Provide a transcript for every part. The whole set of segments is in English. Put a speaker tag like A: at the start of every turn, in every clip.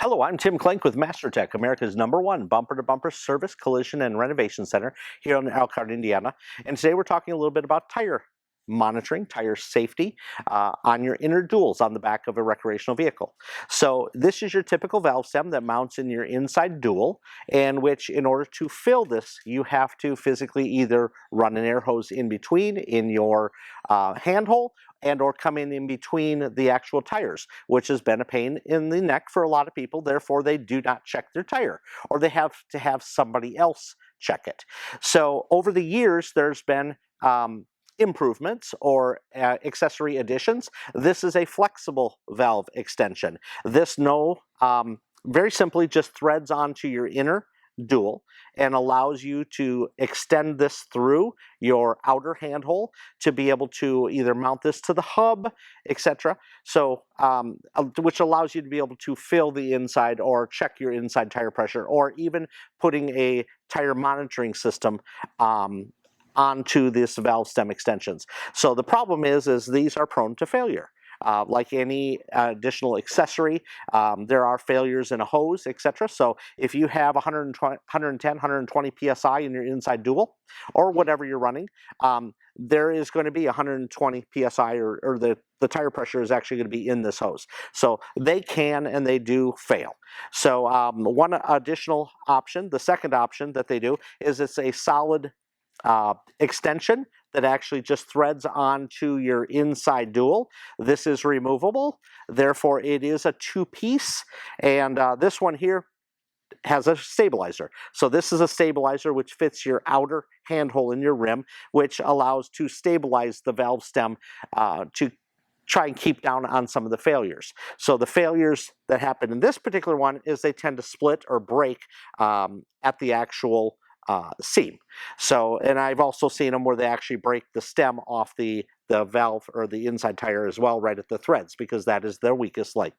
A: Hello, I'm Tim Klenk with MasterTech, America's #1 bumper-to-bumper service, collision, and renovation center here in Elkhart, Indiana. And today we're talking a little bit about tire monitoring, tire safety on your inner duals on the back of a recreational vehicle. So this is your typical valve stem that mounts in your inside dual, and which in order to fill this, you have to physically either run an air hose in between in your handhole and or come in between the actual tires, which has been a pain in the neck for a lot of people. Therefore, they do not check their tire, or they have to have somebody else check it. So over the years, there's been improvements or accessory additions. This is a flexible valve extension. This very simply just threads onto your inner dual and allows you to extend this through your outer handhole to be able to either mount this to the hub, etc. So, which allows you to be able to fill the inside or check your inside tire pressure, or even putting a tire monitoring system onto this valve stem extensions. So the problem is these are prone to failure. Like any additional accessory, there are failures in a hose, etc. So if you have 120 psi in your inside dual, or whatever you're running, there is going to be 120 psi, or the tire pressure is actually going to be in this hose. So they can and they do fail. So one additional option, the second option that they do, is it's a solid extension that actually just threads onto your inside dual. This is removable, therefore it is a two-piece, and this one here has a stabilizer. So this is a stabilizer which fits your outer handhole in your rim, which allows to stabilize the valve stem to try and keep down on some of the failures. So the failures that happen in this particular one is they tend to split or break at the actual seam. So, and I've also seen them where they actually break the stem off the valve or the inside tire as well, right at the threads, because that is their weakest link.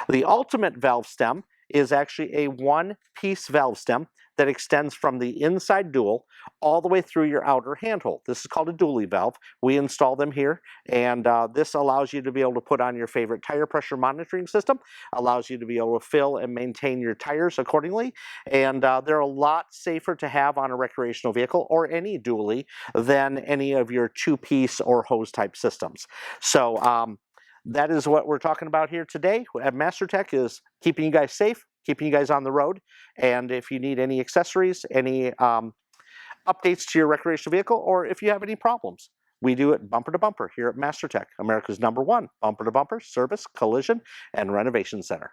A: The ultimate valve stem is actually a one-piece valve stem that extends from the inside dual all the way through your outer handhole. This is called a dually valve. We install them here, and this allows you to be able to put on your favorite tire pressure monitoring system, allows you to be able to fill and maintain your tires accordingly, and they're a lot safer to have on a recreational vehicle or any dually than any of your two-piece or hose type systems. So that is what we're talking about here today at MasterTech, is keeping you guys safe, keeping you guys on the road. And if you need any accessories, any updates to your recreational vehicle, or if you have any problems, we do it bumper to bumper here at MasterTech, America's #1 bumper to bumper service, collision, and renovation center.